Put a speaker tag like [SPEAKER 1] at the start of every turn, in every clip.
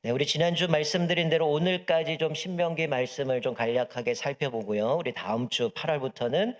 [SPEAKER 1] 네, 우리 지난주 말씀드린 대로 오늘까지 좀 신명기 말씀을 좀 간략하게 살펴보고요. 우리 다음 주 8월부터는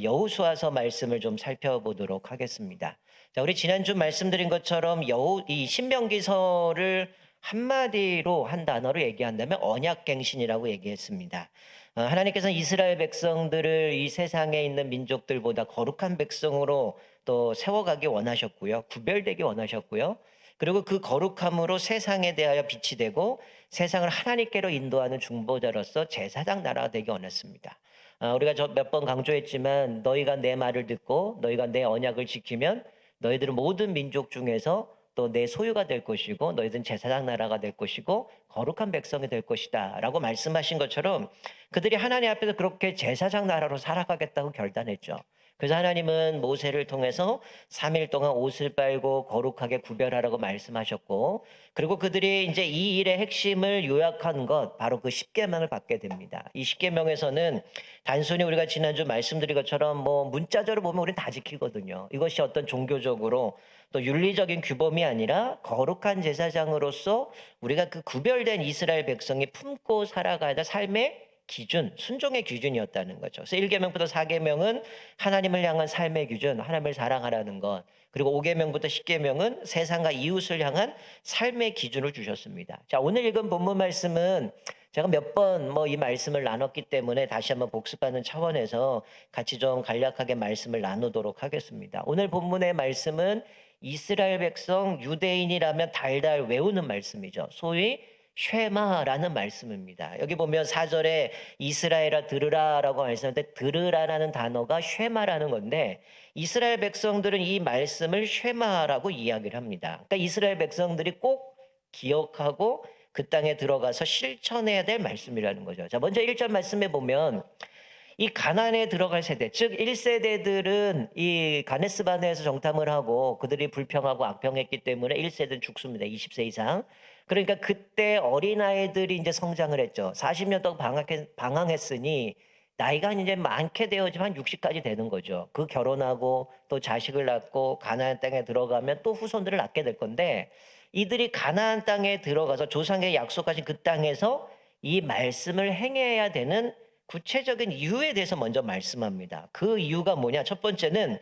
[SPEAKER 1] 여호수아서 말씀을 좀 살펴보도록 하겠습니다. 자, 우리 지난주 말씀드린 것처럼 이 신명기서를 한마디로 한 단어로 얘기한다면 언약갱신이라고 얘기했습니다. 하나님께서는 이스라엘 백성들을 이 세상에 있는 민족들보다 거룩한 백성으로 또 세워가기 원하셨고요. 구별되기 원하셨고요. 그리고 그 거룩함으로 세상에 대하여 빛이 되고 세상을 하나님께로 인도하는 중보자로서 제사장 나라가 되기 원했습니다. 우리가 저 몇 번 강조했지만 너희가 내 말을 듣고 너희가 내 언약을 지키면 너희들은 모든 민족 중에서 또 내 소유가 될 것이고 너희들은 제사장 나라가 될 것이고 거룩한 백성이 될 것이다 라고 말씀하신 것처럼 그들이 하나님 앞에서 그렇게 제사장 나라로 살아가겠다고 결단했죠. 그래서 하나님은 모세를 통해서 3일 동안 옷을 빨고 거룩하게 구별하라고 말씀하셨고, 그리고 그들이 이제 이 일의 핵심을 요약한 것 바로 그 십계명을 받게 됩니다. 이 십계명에서는 단순히 우리가 지난주 말씀드린 것처럼 뭐 문자적으로 보면 우리는 다 지키거든요. 이것이 어떤 종교적으로 또 윤리적인 규범이 아니라 거룩한 제사장으로서 우리가 그 구별된 이스라엘 백성이 품고 살아가야 될 삶의 기준, 순종의 기준이었다는 거죠. 그래서 1계명부터 4계명은 하나님을 향한 삶의 기준, 하나님을 사랑하라는 것. 그리고 5계명부터 10계명은 세상과 이웃을 향한 삶의 기준을 주셨습니다. 자, 오늘 읽은 본문 말씀은 제가 몇 번 뭐 이 말씀을 나눴기 때문에 다시 한번 복습하는 차원에서 같이 좀 간략하게 말씀을 나누도록 하겠습니다. 오늘 본문의 말씀은 이스라엘 백성 유대인이라면 달달 외우는 말씀이죠. 소위 쉐마라는 말씀입니다. 여기 보면 4절에 이스라엘아 들으라라고 말씀하는데 들으라라는 단어가 쉐마라는 건데 이스라엘 백성들은 이 말씀을 쉐마라고 이야기를 합니다. 그러니까 이스라엘 백성들이 꼭 기억하고 그 땅에 들어가서 실천해야 될 말씀이라는 거죠. 자, 먼저 1절 말씀에 보면 이 가나안에 들어갈 세대, 즉 1세대들은 이 가네스 바네에서 정탐을 하고 그들이 불평하고 악평했기 때문에 1세대는 죽습니다. 20세 이상. 그러니까 그때 어린아이들이 이제 성장을 했죠. 40년 동안 방황했으니 나이가 이제 많게 되어지만 60까지 되는 거죠. 그 결혼하고 또 자식을 낳고 가나안 땅에 들어가면 또 후손들을 낳게 될 건데 이들이 가나안 땅에 들어가서 조상에게 약속하신 그 땅에서 이 말씀을 행해야 되는 구체적인 이유에 대해서 먼저 말씀합니다. 그 이유가 뭐냐? 첫 번째는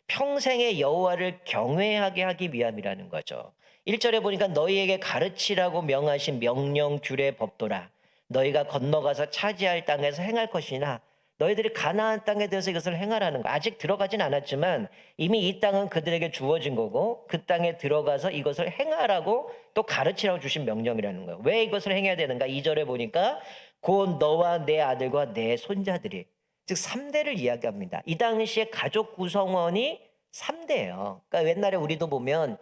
[SPEAKER 1] 평생의 여호와를 경외하게 하기 위함이라는 거죠. 1절에 보니까 너희에게 가르치라고 명하신 명령 규례 법도라. 너희가 건너가서 차지할 땅에서 행할 것이나 너희들이 가나안 땅에 대해서 이것을 행하라는 거. 아직 들어가진 않았지만 이미 이 땅은 그들에게 주어진 거고 그 땅에 들어가서 이것을 행하라고 또 가르치라고 주신 명령이라는 거예요. 왜 이것을 행해야 되는가? 2절에 보니까 곧 너와 내 아들과 내 손자들이 즉 3대를 이야기합니다. 이 당시에 가족 구성원이 3대예요. 그러니까 옛날에 우리도 보면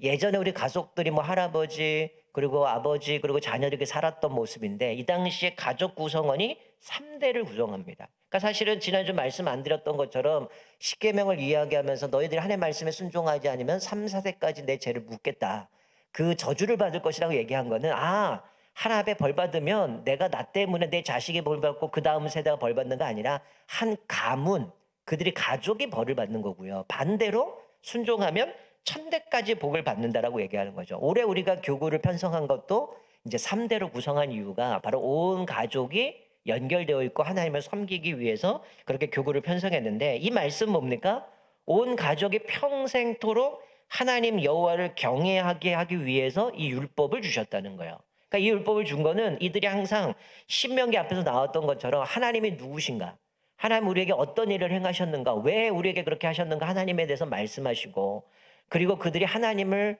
[SPEAKER 1] 예전에 우리 가족들이 뭐 할아버지 그리고 아버지 그리고 자녀들이 살았던 모습인데 이 당시에 가족 구성원이 3대를 구성합니다. 그러니까 사실은 지난주 말씀 안 드렸던 것처럼 십계명을 이야기하면서 너희들이 하나님의 말씀에 순종하지 않으면 3, 4세까지 내 죄를 묻겠다. 그 저주를 받을 것이라고 얘기한 거는 하나님 앞에 벌 받으면 내가 나 때문에 내 자식이 벌 받고 그 다음 세대가 벌 받는 거 아니라 한 가문 그들이 가족이 벌을 받는 거고요. 반대로 순종하면 천대까지 복을 받는다라고 얘기하는 거죠. 올해 우리가 교구를 편성한 것도 이제 3대로 구성한 이유가 바로 온 가족이 연결되어 있고 하나님을 섬기기 위해서 그렇게 교구를 편성했는데 이 말씀 뭡니까? 온 가족이 평생토록 하나님 여호와를 경외하게 하기 위해서 이 율법을 주셨다는 거예요. 그러니까 이 율법을 준 거는 이들이 항상 신명기 앞에서 나왔던 것처럼 하나님이 누구신가? 하나님 우리에게 어떤 일을 행하셨는가? 왜 우리에게 그렇게 하셨는가? 하나님에 대해서 말씀하시고 그리고 그들이 하나님을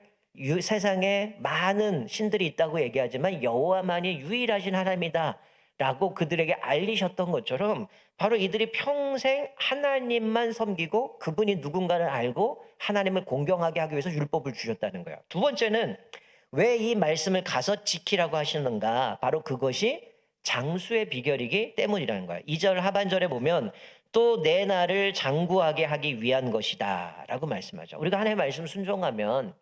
[SPEAKER 1] 세상에 많은 신들이 있다고 얘기하지만 여호와만이 유일하신 하나님이다라고 그들에게 알리셨던 것처럼 바로 이들이 평생 하나님만 섬기고 그분이 누군가를 알고 하나님을 공경하게 하기 위해서 율법을 주셨다는 거예요. 두 번째는 왜 이 말씀을 가서 지키라고 하시는가? 바로 그것이 장수의 비결이기 때문이라는 거예요. 2절 하반절에 보면 또 내 날을 장구하게 하기 위한 것이다 라고 말씀하죠. 우리가 하나님의 말씀 순종하면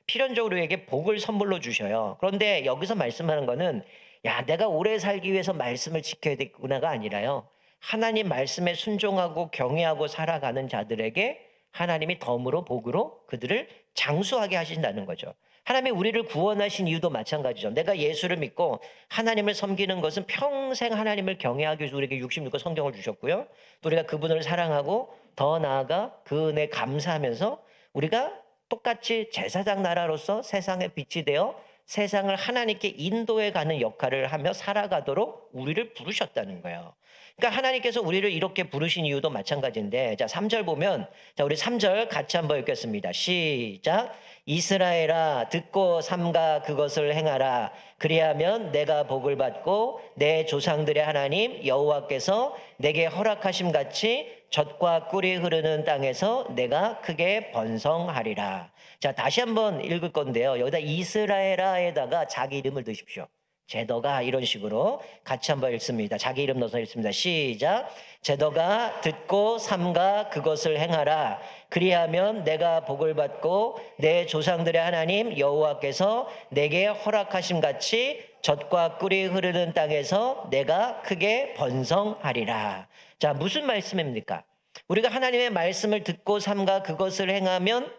[SPEAKER 1] 필연적으로 우리에게 복을 선물로 주셔요. 그런데 여기서 말씀하는 거는 야 내가 오래 살기 위해서 말씀을 지켜야 되구나가 아니라요. 하나님 말씀에 순종하고 경외하고 살아가는 자들에게 하나님이 덤으로 복으로 그들을 장수하게 하신다는 거죠. 하나님이 우리를 구원하신 이유도 마찬가지죠. 내가 예수를 믿고 하나님을 섬기는 것은 평생 하나님을 경외하기 위해서 우리에게 66권 성경을 주셨고요. 또 우리가 그분을 사랑하고 더 나아가 그 은혜에 감사하면서 우리가 똑같이 제사장 나라로서 세상의 빛이 되어 세상을 하나님께 인도해 가는 역할을 하며 살아가도록 우리를 부르셨다는 거예요. 그러니까 하나님께서 우리를 이렇게 부르신 이유도 마찬가지인데, 자, 3절 보면, 자, 우리 3절 같이 한번 읽겠습니다. 시작. 이스라엘아, 듣고 삼가 그것을 행하라. 그리하면 내가 복을 받고 내 조상들의 하나님 여호와께서 내게 허락하심 같이 젖과 꿀이 흐르는 땅에서 내가 크게 번성하리라. 자, 다시 한번 읽을 건데요. 여기다 이스라엘아에다가 자기 이름을 넣으십시오. 제더가 이런 식으로 같이 한번 읽습니다. 자기 이름 넣어서 읽습니다. 시작. 제더가 듣고 삼가 그것을 행하라. 그리하면 내가 복을 받고 내 조상들의 하나님 여호와께서 내게 허락하심 같이 젖과 꿀이 흐르는 땅에서 내가 크게 번성하리라. 자, 무슨 말씀입니까? 우리가 하나님의 말씀을 듣고 삼가 그것을 행하면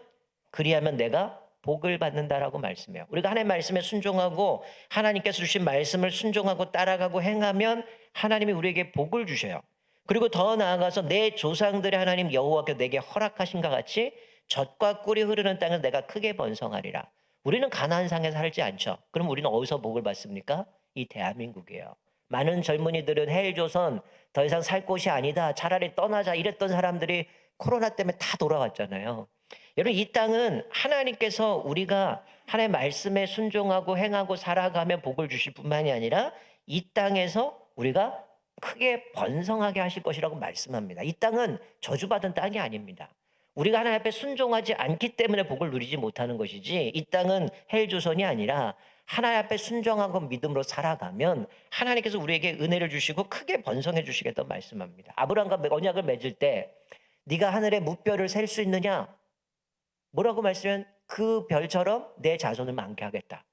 [SPEAKER 1] 그리하면 내가 복을 받는다라고 말씀해요. 우리가 하나님의 말씀에 순종하고 하나님께서 주신 말씀을 순종하고 따라가고 행하면 하나님이 우리에게 복을 주셔요. 그리고 더 나아가서 내 조상들의 하나님 여호와께서 내게 허락하신 것 같이 젖과 꿀이 흐르는 땅을 내가 크게 번성하리라. 우리는 가나안 상에 살지 않죠. 그럼 우리는 어디서 복을 받습니까? 이 대한민국이에요. 많은 젊은이들은 헬조선 더 이상 살 곳이 아니다. 차라리 떠나자 이랬던 사람들이 코로나 때문에 다 돌아왔잖아요. 여러분, 이 땅은 하나님께서 우리가 하나님의 말씀에 순종하고 행하고 살아가며 복을 주실 뿐만이 아니라 이 땅에서 우리가 크게 번성하게 하실 것이라고 말씀합니다. 이 땅은 저주받은 땅이 아닙니다. 우리가 하나님 앞에 순종하지 않기 때문에 복을 누리지 못하는 것이지, 이 땅은 헬조선이 아니라 하나님 앞에 순종하고 믿음으로 살아가면 하나님께서 우리에게 은혜를 주시고 크게 번성해 주시겠다고 말씀합니다. 아브라함과 언약을 맺을 때 네가 하늘의 무별을 셀 수 있느냐? 뭐라고 말씀하면 그 별처럼 내 자손을 많게 하겠다.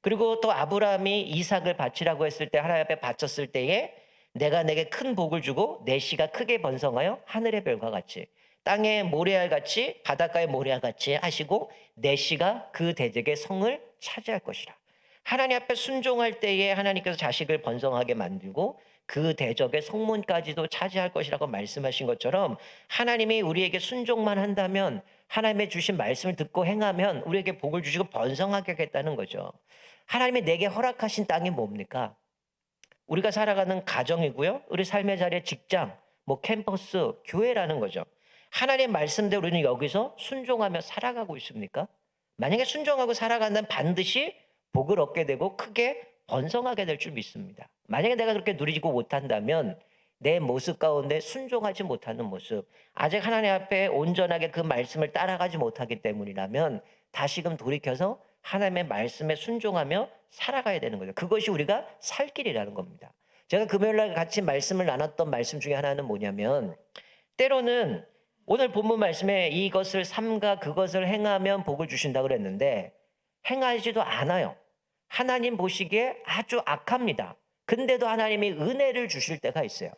[SPEAKER 1] 그리고 또 아브라함이 이삭을 바치라고 했을 때 하나님 앞에 바쳤을 때에 내가 내게 큰 복을 주고 내 씨가 크게 번성하여 하늘의 별과 같이 땅의 모래알 같이 바닷가의 모래알 같이 하시고 내 씨가 그 대적의 성을 차지할 것이라. 하나님 앞에 순종할 때에 하나님께서 자식을 번성하게 만들고 그 대적의 성문까지도 차지할 것이라고 말씀하신 것처럼 하나님이 우리에게 순종만 한다면 하나님의 주신 말씀을 듣고 행하면 우리에게 복을 주시고 번성하게 하겠다는 거죠. 하나님이 내게 허락하신 땅이 뭡니까? 우리가 살아가는 가정이고요. 우리 삶의 자리에 직장, 뭐 캠퍼스, 교회라는 거죠. 하나님의 말씀대로 우리는 여기서 순종하며 살아가고 있습니까? 만약에 순종하고 살아간다면 반드시 복을 얻게 되고 크게 번성하게 될 줄 믿습니다. 만약에 내가 그렇게 누리지고 못한다면 내 모습 가운데 순종하지 못하는 모습, 아직 하나님 앞에 온전하게 그 말씀을 따라가지 못하기 때문이라면 다시금 돌이켜서 하나님의 말씀에 순종하며 살아가야 되는 거죠. 그것이 우리가 살 길이라는 겁니다. 제가 금요일날 같이 말씀을 나눴던 말씀 중에 하나는 뭐냐면, 때로는 오늘 본문 말씀에 이것을 삼가 그것을 행하면 복을 주신다 그랬는데 행하지도 않아요. 하나님 보시기에 아주 악합니다. 근데도 하나님이 은혜를 주실 때가 있어요.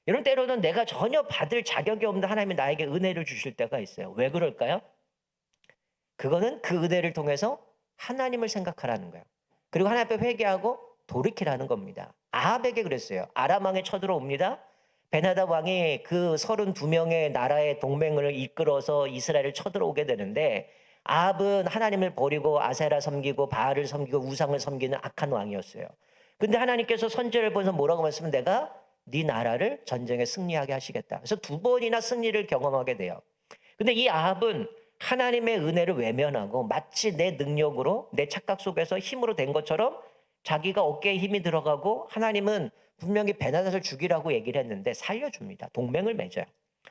[SPEAKER 1] 이런 때로는 내가 전혀 받을 자격이 없는 하나님이 나에게 은혜를 주실 때가 있어요. 왜 그럴까요? 그거는 그 은혜를 통해서 하나님을 생각하라는 거예요. 그리고 하나님 앞에 회개하고 돌이키라는 겁니다. 아합에게 그랬어요. 아람 왕이 쳐들어옵니다. 베나답 왕이 그 32명의 나라의 동맹을 이끌어서 이스라엘을 쳐들어오게 되는데 아합은 하나님을 버리고 아세라 섬기고 바알을 섬기고 우상을 섬기는 악한 왕이었어요. 근데 하나님께서 선지를 보면서 뭐라고 말씀하면 내가 네 나라를 전쟁에 승리하게 하시겠다. 그래서 2번이나 승리를 경험하게 돼요. 근데 이 아합은 하나님의 은혜를 외면하고 마치 내 능력으로 내 착각 속에서 힘으로 된 것처럼 자기가 어깨에 힘이 들어가고 하나님은 분명히 베나닷을 죽이라고 얘기를 했는데 살려줍니다. 동맹을 맺어요.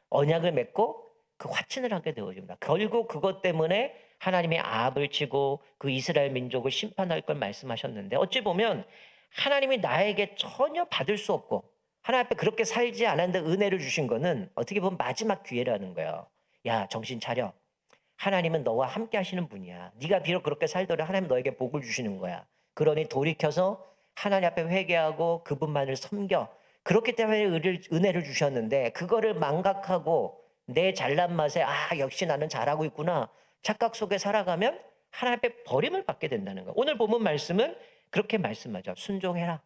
[SPEAKER 1] 언약을 맺고 그 화친을 하게 되어집니다. 결국 그것 때문에 하나님이 아합을 치고 그 이스라엘 민족을 심판할 걸 말씀하셨는데 어찌 보면 하나님이 나에게 전혀 받을 수 없고 하나님 앞에 그렇게 살지 않았는데 은혜를 주신 거는 어떻게 보면 마지막 기회라는 거예요. 야, 정신 차려. 하나님은 너와 함께 하시는 분이야. 네가 비록 그렇게 살더라도 하나님 너에게 복을 주시는 거야. 그러니 돌이켜서 하나님 앞에 회개하고 그분만을 섬겨. 그렇기 때문에 은혜를 주셨는데 그거를 망각하고 내 잘난 맛에 역시 나는 잘하고 있구나 착각 속에 살아가면 하나님 앞에 버림을 받게 된다는 거예요. 오늘 본문 말씀은 그렇게 말씀하죠. 순종해라.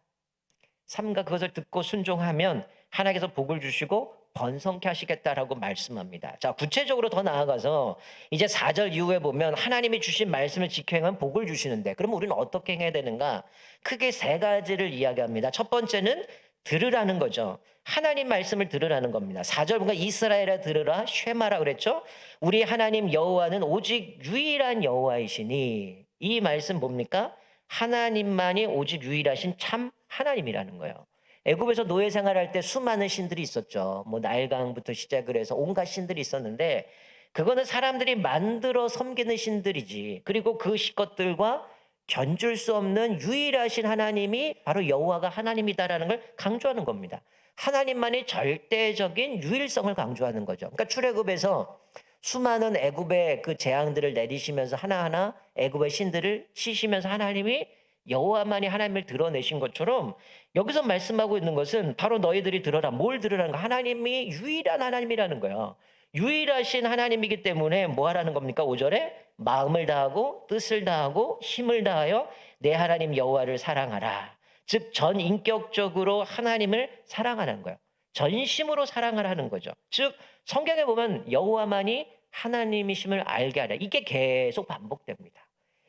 [SPEAKER 1] 삼가 그것을 듣고 순종하면 하나님께서 복을 주시고 번성케 하시겠다라고 말씀합니다. 자, 구체적으로 더 나아가서 이제 4절 이후에 보면 하나님이 주신 말씀을 지켜 행하면 복을 주시는데, 그러면 우리는 어떻게 행해야 되는가? 크게 세 가지를 이야기합니다. 첫 번째는 들으라는 거죠. 하나님 말씀을 들으라는 겁니다. 4절 보니까 이스라엘아 들으라 쉐마라 그랬죠. 우리 하나님 여호와는 오직 유일한 여호와이시니, 이 말씀 뭡니까? 하나님만이 오직 유일하신 참 하나님이라는 거예요. 애굽에서 노예 생활할 때 수많은 신들이 있었죠. 뭐 나일강부터 시작을 해서 온갖 신들이 있었는데, 그거는 사람들이 만들어 섬기는 신들이지. 그리고 그 것들과 견줄 수 없는 유일하신 하나님이 바로 여호와가 하나님이다라는 걸 강조하는 겁니다. 하나님만이 절대적인 유일성을 강조하는 거죠. 그러니까 출애굽에서 수많은 애굽의 그 재앙들을 내리시면서 하나하나 애굽의 신들을 치시면서 하나님이 여호와만이 하나님을 드러내신 것처럼, 여기서 말씀하고 있는 것은 바로 너희들이 들어라. 뭘 들으라는 거? 하나님이 유일한 하나님이라는 거예요. 유일하신 하나님이기 때문에 뭐 하라는 겁니까? 5절에 마음을 다하고 뜻을 다하고 힘을 다하여 내 하나님 여호와를 사랑하라. 즉 전인격적으로 하나님을 사랑하는 거예요. 전심으로 사랑을 하는 거죠. 즉 성경에 보면 여호와만이 하나님이심을 알게 하라. 이게 계속 반복됩니다.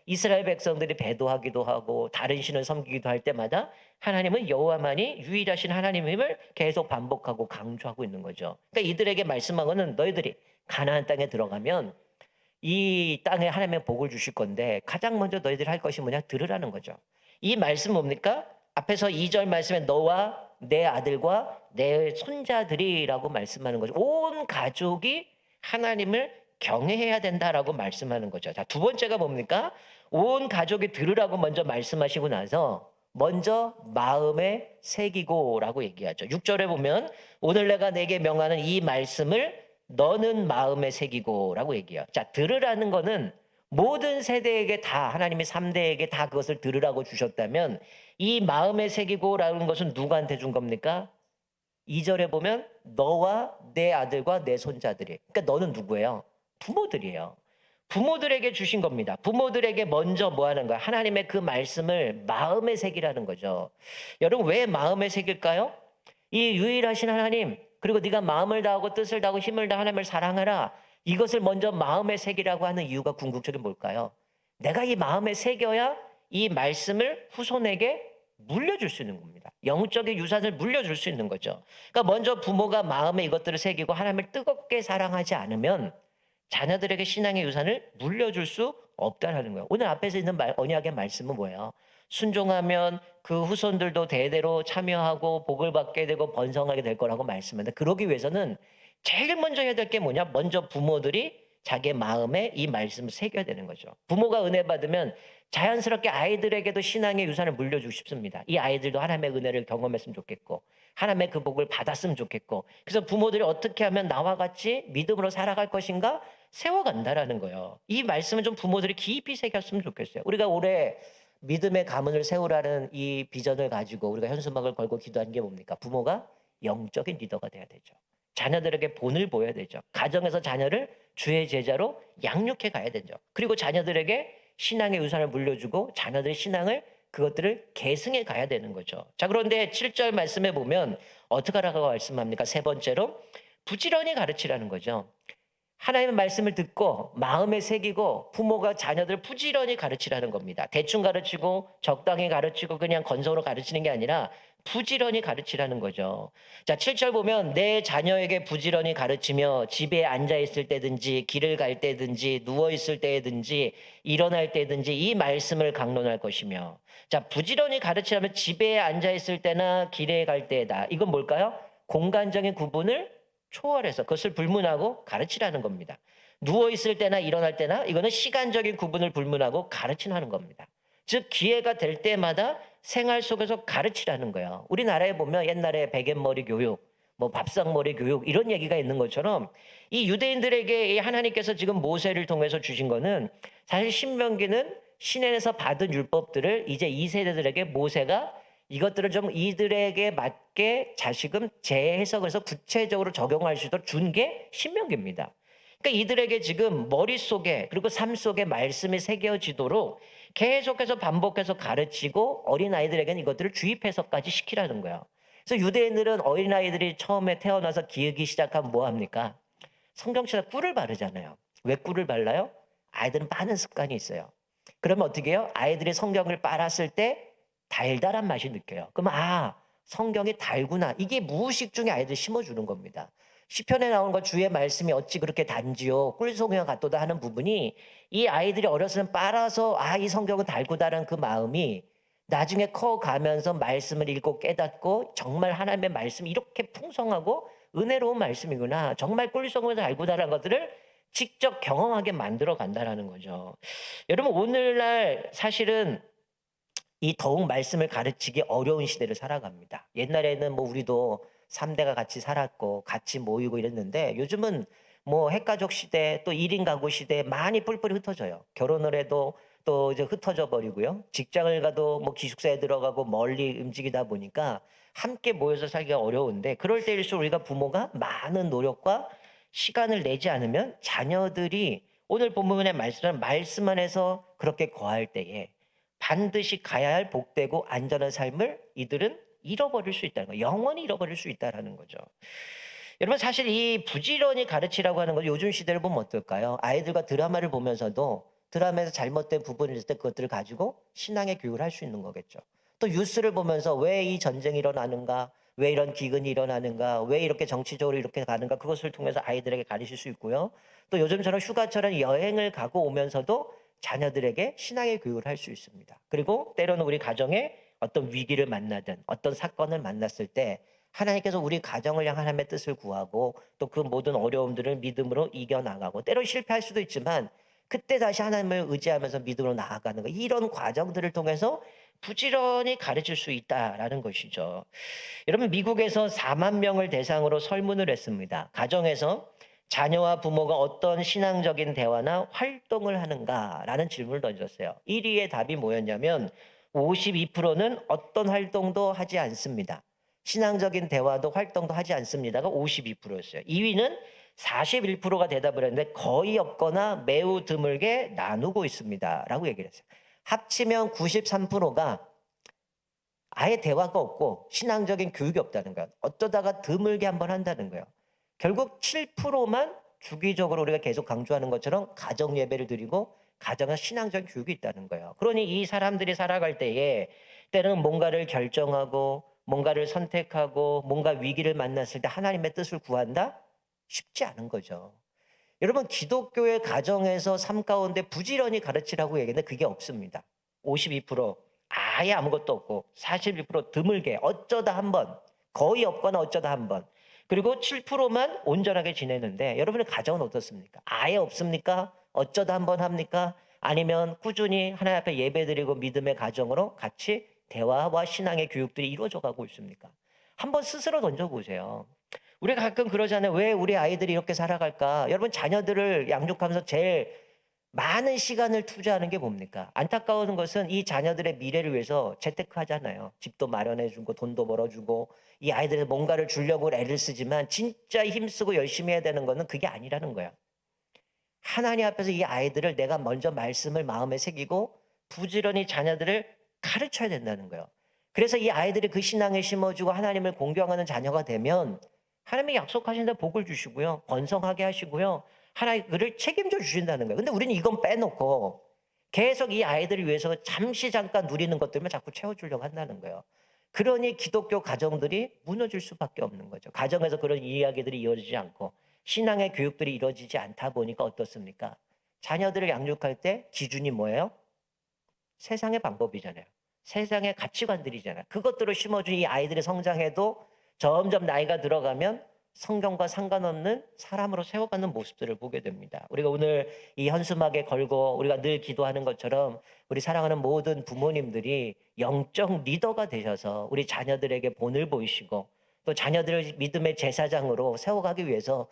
[SPEAKER 1] 이스라엘 백성들이 배도하기도 하고 다른 신을 섬기기도 할 때마다 하나님은 여호와만이 유일하신 하나님임을 계속 반복하고 강조하고 있는 거죠. 그러니까 이들에게 말씀하고는 너희들이 가나안 땅에 들어가면 이 땅에 하나님의 복을 주실 건데 가장 먼저 너희들이 할 것이 뭐냐? 들으라는 거죠. 이 말씀 뭡니까? 앞에서 2절 말씀에 너와 내 아들과 내 손자들이라고 말씀하는 거죠. 온 가족이 하나님을 경외해야 된다라고 말씀하는 거죠. 자, 두 번째가 뭡니까? 온 가족이 들으라고 먼저 말씀하시고 나서 먼저 마음에 새기고라고 얘기하죠. 6절에 보면 오늘 내가 내게 명하는 이 말씀을 너는 마음에 새기고라고 얘기해요. 자, 들으라는 거는 모든 세대에게 다, 하나님이 3대에게 다 그것을 들으라고 주셨다면 이 마음에 새기고라는 것은 누구한테 준 겁니까? 2절에 보면 너와 내 아들과 내 손자들이. 그러니까 너는 누구예요? 부모들이에요. 부모들에게 주신 겁니다. 부모들에게 먼저 뭐 하는 거야? 하나님의 그 말씀을 마음에 새기라는 거죠. 여러분, 왜 마음에 새길까요? 이 유일하신 하나님, 그리고 네가 마음을 다하고 뜻을 다하고 힘을 다하 하나님을 사랑하라. 이것을 먼저 마음에 새기라고 하는 이유가 궁극적으로 뭘까요? 내가 이 마음에 새겨야 이 말씀을 후손에게 물려줄 수 있는 겁니다. 영적인 유산을 물려줄 수 있는 거죠. 그러니까 먼저 부모가 마음에 이것들을 새기고 하나님을 뜨겁게 사랑하지 않으면 자녀들에게 신앙의 유산을 물려줄 수 없다라는 거예요. 오늘 앞에서 있는 언약의 말씀은 뭐예요? 순종하면 그 후손들도 대대로 참여하고 복을 받게 되고 번성하게 될 거라고 말씀하는데, 그러기 위해서는 제일 먼저 해야 될 게 뭐냐? 먼저 부모들이 자기의 마음에 이 말씀을 새겨야 되는 거죠. 부모가 은혜 받으면 자연스럽게 아이들에게도 신앙의 유산을 물려주고 싶습니다. 이 아이들도 하나님의 은혜를 경험했으면 좋겠고 하나님의 그 복을 받았으면 좋겠고, 그래서 부모들이 어떻게 하면 나와 같이 믿음으로 살아갈 것인가 세워간다라는 거예요. 이 말씀은 좀 부모들이 깊이 새겼으면 좋겠어요. 우리가 올해 믿음의 가문을 세우라는 이 비전을 가지고 우리가 현수막을 걸고 기도한 게 뭡니까? 부모가 영적인 리더가 돼야 되죠. 자녀들에게 본을 보여야 되죠. 가정에서 자녀를 주의 제자로 양육해 가야 되죠. 그리고 자녀들에게 신앙의 유산을 물려주고 자녀들의 신앙을 그것들을 계승해 가야 되는 거죠. 자, 그런데 7절 말씀에 보면 어떻게 하라고 말씀합니까? 세 번째로 부지런히 가르치라는 거죠. 하나님의 말씀을 듣고 마음에 새기고 부모가 자녀들을 부지런히 가르치라는 겁니다. 대충 가르치고 적당히 가르치고 그냥 건성으로 가르치는 게 아니라 부지런히 가르치라는 거죠. 자, 7절 보면 내 자녀에게 부지런히 가르치며 집에 앉아 있을 때든지 길을 갈 때든지 누워 있을 때든지 일어날 때든지 이 말씀을 강론할 것이며. 자, 부지런히 가르치려면 집에 앉아 있을 때나 길에 갈 때다. 이건 뭘까요? 공간적인 구분을 초월해서 그것을 불문하고 가르치라는 겁니다. 누워 있을 때나 일어날 때나 이거는 시간적인 구분을 불문하고 가르치는 겁니다. 즉 기회가 될 때마다 생활 속에서 가르치라는 거예요. 우리나라에 보면 옛날에 베갯머리 교육, 뭐 밥상머리 교육 이런 얘기가 있는 것처럼 이 유대인들에게 하나님께서 지금 모세를 통해서 주신 거는 사실 신명기는 시내에서 받은 율법들을 이제 2세대들에게 모세가 이것들을 좀 이들에게 맞게 자식은 재해석을 해서 구체적으로 적용할 수 있도록 준 게 신명기입니다. 그러니까 이들에게 지금 머릿속에 그리고 삶 속에 말씀이 새겨지도록 계속해서 반복해서 가르치고 어린아이들에게는 이것들을 주입해서까지 시키라는 거예요. 그래서 유대인들은 어린아이들이 처음에 태어나서 기르기 시작하면 뭐 합니까? 성경책에 꿀을 바르잖아요. 왜 꿀을 발라요? 아이들은 빠는 습관이 있어요. 그러면 어떻게 해요? 아이들이 성경을 빨았을 때 달달한 맛이 느껴요. 그럼 성경이 달구나. 이게 무의식 중에 아이들 심어주는 겁니다. 시편에 나오는 것 주의 말씀이 어찌 그렇게 단지요 꿀송이와 같도다 하는 부분이 이 아이들이 어렸을 때 빨아서 이 성경은 달구다라는 그 마음이 나중에 커가면서 말씀을 읽고 깨닫고 정말 하나님의 말씀이 이렇게 풍성하고 은혜로운 말씀이구나. 정말 꿀송이와 달구다라는 것들을 직접 경험하게 만들어 간다라는 거죠. 여러분 오늘날 사실은 이 더욱 말씀을 가르치기 어려운 시대를 살아갑니다. 옛날에는 뭐 우리도 3대가 같이 살았고 같이 모이고 이랬는데 요즘은 뭐 핵가족 시대 또 1인 가구 시대 많이 뿔뿔이 흩어져요. 결혼을 해도 또 이제 흩어져 버리고요. 직장을 가도 뭐 기숙사에 들어가고 멀리 움직이다 보니까 함께 모여서 살기가 어려운데 그럴 때일수록 우리가 부모가 많은 노력과 시간을 내지 않으면 자녀들이 오늘 본문의 말씀 안에서 그렇게 거할 때에 반드시 가야 할 복되고 안전한 삶을 이들은 잃어버릴 수 있다는 거예요. 영원히 잃어버릴 수 있다는 거죠. 여러분 사실 이 부지런히 가르치라고 하는 건 요즘 시대를 보면 어떨까요? 아이들과 드라마를 보면서도 드라마에서 잘못된 부분이 있을 때 그것들을 가지고 신앙의 교육을 할 수 있는 거겠죠. 또 뉴스를 보면서 왜 이 전쟁이 일어나는가? 왜 이런 기근이 일어나는가? 왜 이렇게 정치적으로 이렇게 가는가? 그것을 통해서 아이들에게 가르칠 수 있고요. 또 요즘처럼 휴가처럼 여행을 가고 오면서도 자녀들에게 신앙의 교육을 할 수 있습니다. 그리고 때로는 우리 가정에 어떤 위기를 만나든 어떤 사건을 만났을 때 하나님께서 우리 가정을 향한 하나님의 뜻을 구하고 또 그 모든 어려움들을 믿음으로 이겨나가고 때로 실패할 수도 있지만 그때 다시 하나님을 의지하면서 믿음으로 나아가는 거 이런 과정들을 통해서 부지런히 가르칠 수 있다라는 것이죠. 여러분 미국에서 4만 명을 대상으로 설문을 했습니다. 가정에서 자녀와 부모가 어떤 신앙적인 대화나 활동을 하는가라는 질문을 던졌어요. 1위의 답이 뭐였냐면 52%는 어떤 활동도 하지 않습니다. 신앙적인 대화도 활동도 하지 않습니다가 52%였어요. 2위는 41%가 대답을 했는데 거의 없거나 매우 드물게 나누고 있습니다라고 얘기를 했어요. 합치면 93%가 아예 대화가 없고 신앙적인 교육이 없다는 거예요. 어쩌다가 드물게 한번 한다는 거예요. 결국 7%만 주기적으로 우리가 계속 강조하는 것처럼 가정 예배를 드리고 가정에 신앙적인 교육이 있다는 거예요. 그러니 이 사람들이 살아갈 때에 때는 뭔가를 결정하고 뭔가를 선택하고 뭔가 위기를 만났을 때 하나님의 뜻을 구한다? 쉽지 않은 거죠. 여러분 기독교의 가정에서 삶 가운데 부지런히 가르치라고 얘기했는데 그게 없습니다. 52% 아예 아무것도 없고 41% 드물게 어쩌다 한 번 거의 없거나 어쩌다 한 번 그리고 7%만 온전하게 지내는데 여러분의 가정은 어떻습니까? 아예 없습니까? 어쩌다 한 번 합니까? 아니면 꾸준히 하나님 앞에 예배드리고 믿음의 가정으로 같이 대화와 신앙의 교육들이 이루어져 가고 있습니까? 한번 스스로 던져보세요. 우리가 가끔 그러잖아요. 왜 우리 아이들이 이렇게 살아갈까? 여러분 자녀들을 양육하면서 제일 많은 시간을 투자하는 게 뭡니까? 안타까운 것은 이 자녀들의 미래를 위해서 재테크하잖아요. 집도 마련해주고 돈도 벌어주고 이 아이들에 뭔가를 주려고 애를 쓰지만 진짜 힘쓰고 열심히 해야 되는 거는 그게 아니라는 거야. 하나님 앞에서 이 아이들을 내가 먼저 말씀을 마음에 새기고 부지런히 자녀들을 가르쳐야 된다는 거예요. 그래서 이 아이들이 그 신앙을 심어주고 하나님을 공경하는 자녀가 되면 하나님이 약속하신 대 복을 주시고요. 번성하게 하시고요. 하나님 그를 책임져 주신다는 거예요. 근데 우리는 이건 빼놓고 계속 이 아이들을 위해서 잠시 잠깐 누리는 것들만 자꾸 채워주려고 한다는 거예요. 그러니 기독교 가정들이 무너질 수밖에 없는 거죠. 가정에서 그런 이야기들이 이어지지 않고 신앙의 교육들이 이루어지지 않다 보니까 어떻습니까? 자녀들을 양육할 때 기준이 뭐예요? 세상의 방법이잖아요. 세상의 가치관들이잖아요. 그것들을 심어준 이 아이들이 성장해도 점점 나이가 들어가면 성경과 상관없는 사람으로 세워가는 모습들을 보게 됩니다. 우리가 오늘 이 현수막에 걸고 우리가 늘 기도하는 것처럼 우리 사랑하는 모든 부모님들이 영적 리더가 되셔서 우리 자녀들에게 본을 보이시고 또 자녀들을 믿음의 제사장으로 세워가기 위해서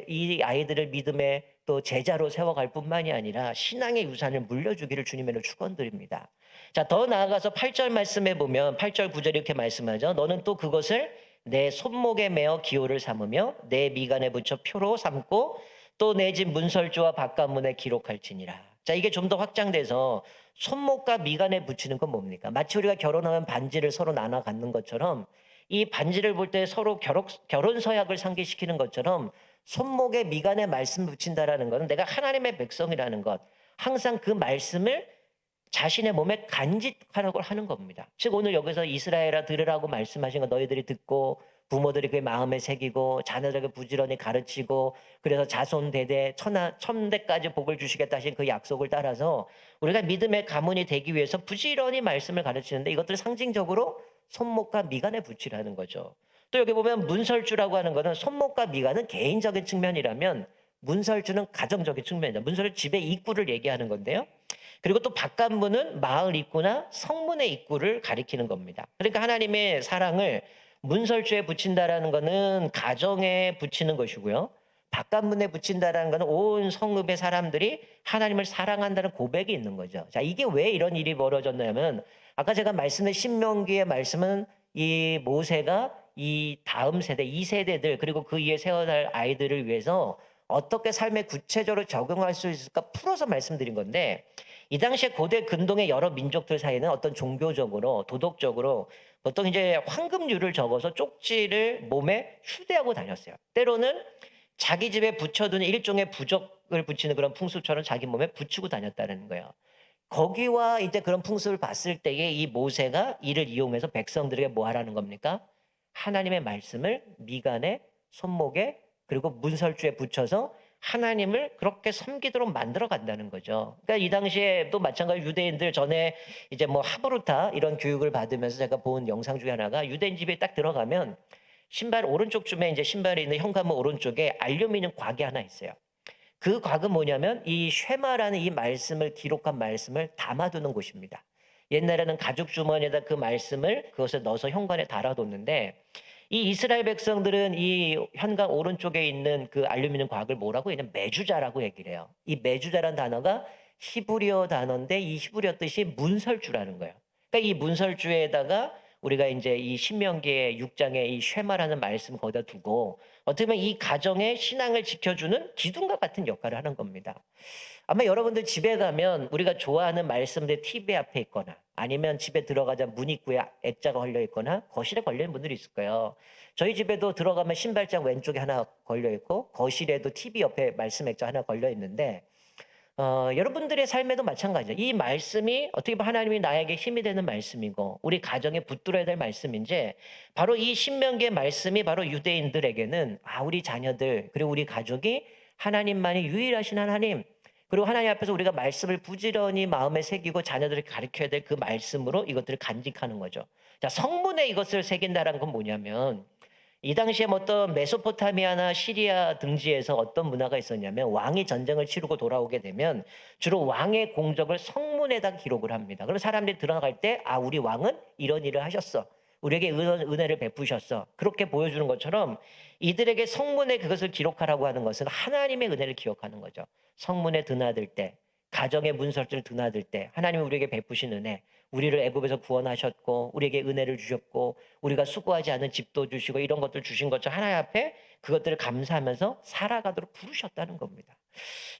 [SPEAKER 1] 이 아이들을 믿음의 또 제자로 세워갈 뿐만이 아니라 신앙의 유산을 물려주기를 주님으로 축원드립니다. 자, 더 나아가서 8절 말씀에 보면 8절 9절 이렇게 말씀하죠. 너는 또 그것을 내 손목에 메어 기호를 삼으며 내 미간에 붙여 표로 삼고 또 내 집 문설주와 바깥문에 기록할지니라. 자, 이게 좀 더 확장돼서 손목과 미간에 붙이는 건 뭡니까? 마치 우리가 결혼하면 반지를 서로 나눠 갖는 것처럼 이 반지를 볼 때 서로 결혼 서약을 상기시키는 것처럼 손목에 미간에 말씀 붙인다라는 것은 내가 하나님의 백성이라는 것, 항상 그 말씀을 자신의 몸에 간직하라고 하는 겁니다. 즉 오늘 여기서 이스라엘아 들으라고 말씀하신 거 너희들이 듣고 부모들이 그 마음에 새기고 자녀들에게 부지런히 가르치고 그래서 자손 대대 천대까지 복을 주시겠다 하신 그 약속을 따라서 우리가 믿음의 가문이 되기 위해서 부지런히 말씀을 가르치는데 이것들 상징적으로 손목과 미간에 붙이라는 거죠. 또 여기 보면 문설주라고 하는 거는 손목과 미간은 개인적인 측면이라면 문설주는 가정적인 측면이다. 문설주 집의 입구를 얘기하는 건데요. 그리고 또 바깥문은 마을 입구나 성문의 입구를 가리키는 겁니다. 그러니까 하나님의 사랑을 문설주에 붙인다라는 것은 가정에 붙이는 것이고요. 바깥문에 붙인다라는 것은 온 성읍의 사람들이 하나님을 사랑한다는 고백이 있는 거죠. 자, 이게 왜 이런 일이 벌어졌냐면 아까 제가 말씀드린 신명기의 말씀은 이 모세가 이 다음 세대, 이 세대들 그리고 그 위에 세워날 아이들을 위해서 어떻게 삶에 구체적으로 적용할 수 있을까 풀어서 말씀드린 건데 이 당시에 고대 근동의 여러 민족들 사이에는 어떤 종교적으로 도덕적으로 보통 이제 황금률을 적어서 쪽지를 몸에 휴대하고 다녔어요. 때로는 자기 집에 붙여두는 일종의 부적을 붙이는 그런 풍습처럼 자기 몸에 붙이고 다녔다는 거예요. 거기와 이제 그런 풍습을 봤을 때에 이 모세가 이를 이용해서 백성들에게 뭐 하라는 겁니까? 하나님의 말씀을 미간에 손목에 그리고 문설주에 붙여서 하나님을 그렇게 섬기도록 만들어 간다는 거죠. 그러니까 이 당시에 또 마찬가지 유대인들 전에 이제 뭐 하브루타 이런 교육을 받으면서 제가 본 영상 중에 하나가 유대인 집에 딱 들어가면 신발 오른쪽쯤에 이제 신발이 있는 현관문 오른쪽에 알루미늄 곽이 하나 있어요. 그 곽은 뭐냐면 이 쉐마라는 이 말씀을 기록한 말씀을 담아두는 곳입니다. 옛날에는 가죽 주머니에다 그 말씀을 그것을 넣어서 현관에 달아뒀는데 이 이스라엘 백성들은 이 현관 오른쪽에 있는 그 알루미늄 곽을 뭐라고 했냐면 메주자라고 얘기를 해요. 이 메주자라는 단어가 히브리어 단어인데 이 히브리어 뜻이 문설주라는 거예요. 그러니까 이 문설주에다가 우리가 이제 이 신명기의 6장에 이 쉐마라는 말씀 거기다 두고 어떻게 보면 이 가정의 신앙을 지켜주는 기둥과 같은 역할을 하는 겁니다. 아마 여러분들 집에 가면 우리가 좋아하는 말씀들 TV 앞에 있거나 아니면 집에 들어가자 문 입구에 액자가 걸려 있거나 거실에 걸려 있는 분들이 있을 거예요. 저희 집에도 들어가면 신발장 왼쪽에 하나 걸려 있고 거실에도 TV 옆에 말씀 액자 하나 걸려 있는데 여러분들의 삶에도 마찬가지예요. 이 말씀이 어떻게 보면 하나님이 나에게 힘이 되는 말씀이고 우리 가정에 붙들어야 될 말씀인지 바로 이 신명기의 말씀이 바로 유대인들에게는 우리 자녀들 그리고 우리 가족이 하나님만이 유일하신 하나님 그리고 하나님 앞에서 우리가 말씀을 부지런히 마음에 새기고 자녀들에게 가르쳐야 될 그 말씀으로 이것들을 간직하는 거죠. 자, 성문에 이것을 새긴다는 건 뭐냐면 이 당시에 뭐 어떤 메소포타미아나 시리아 등지에서 어떤 문화가 있었냐면 왕이 전쟁을 치르고 돌아오게 되면 주로 왕의 공적을 성문에다 기록을 합니다. 그럼 사람들이 들어갈 때 우리 왕은 이런 일을 하셨어. 우리에게 은혜를 베푸셨어. 그렇게 보여주는 것처럼 이들에게 성문에 그것을 기록하라고 하는 것은 하나님의 은혜를 기억하는 거죠. 성문에 드나들 때, 가정의 문설주를 드나들 때 하나님이 우리에게 베푸신 은혜, 우리를 애굽에서 구원하셨고 우리에게 은혜를 주셨고 우리가 수고하지 않은 집도 주시고 이런 것들 주신 것처럼 하나님 앞에 그것들을 감사하면서 살아가도록 부르셨다는 겁니다.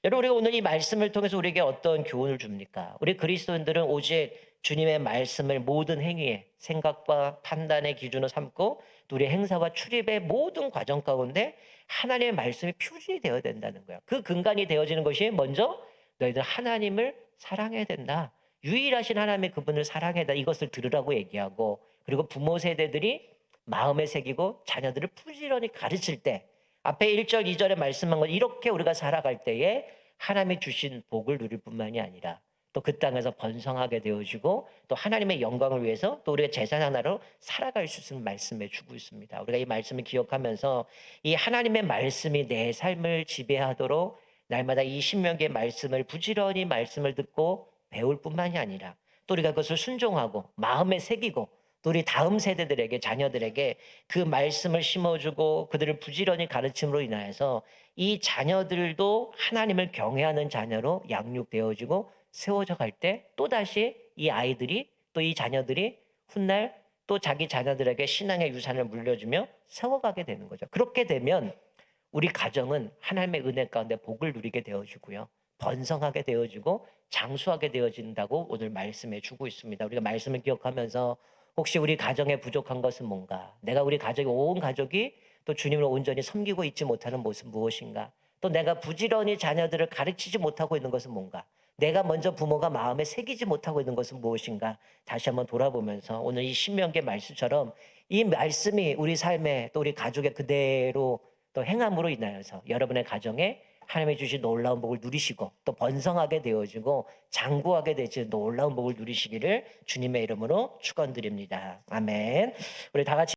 [SPEAKER 1] 여러분 우리가 오늘 이 말씀을 통해서 우리에게 어떤 교훈을 줍니까? 우리 그리스도인들은 오직 주님의 말씀을 모든 행위에 생각과 판단의 기준으로 삼고 또 우리 행사와 출입의 모든 과정 가운데 하나님의 말씀이 표준이 되어야 된다는 거예요. 그 근간이 되어지는 것이 먼저 너희들 하나님을 사랑해야 된다. 유일하신 하나님의 그분을 사랑해다 이것을 들으라고 얘기하고 그리고 부모 세대들이 마음에 새기고 자녀들을 부지런히 가르칠 때 앞에 1절 2절에 말씀한 것 이렇게 우리가 살아갈 때에 하나님이 주신 복을 누릴 뿐만이 아니라 또 그 땅에서 번성하게 되어지고 또 하나님의 영광을 위해서 또 우리가 제사 하나로 살아갈 수 있는 말씀해 주고 있습니다. 우리가 이 말씀을 기억하면서 이 하나님의 말씀이 내 삶을 지배하도록 날마다 이 신명기의 말씀을 부지런히 말씀을 듣고 배울 뿐만이 아니라 또 우리가 그것을 순종하고 마음에 새기고 또 우리 다음 세대들에게 자녀들에게 그 말씀을 심어주고 그들을 부지런히 가르침으로 인하여서 이 자녀들도 하나님을 경외하는 자녀로 양육되어지고 세워져 갈 때 또다시 이 아이들이 또 이 자녀들이 훗날 또 자기 자녀들에게 신앙의 유산을 물려주며 세워가게 되는 거죠. 그렇게 되면 우리 가정은 하나님의 은혜 가운데 복을 누리게 되어지고요. 번성하게 되어지고 장수하게 되어진다고 오늘 말씀해 주고 있습니다. 우리가 말씀을 기억하면서 혹시 우리 가정에 부족한 것은 뭔가? 내가 우리 가족이 온 가족이 또 주님을 온전히 섬기고 있지 못하는 모습 무엇인가? 또 내가 부지런히 자녀들을 가르치지 못하고 있는 것은 뭔가? 내가 먼저 부모가 마음에 새기지 못하고 있는 것은 무엇인가? 다시 한번 돌아보면서 오늘 이 신명기의 말씀처럼 이 말씀이 우리 삶에 또 우리 가족의 그대로 또 행함으로 인하여서 여러분의 가정에 하나님이 주신 놀라운 복을 누리시고 또 번성하게 되어지고 장구하게 되지 놀라운 복을 누리시기를 주님의 이름으로 축원드립니다. 아멘. 우리 다 같이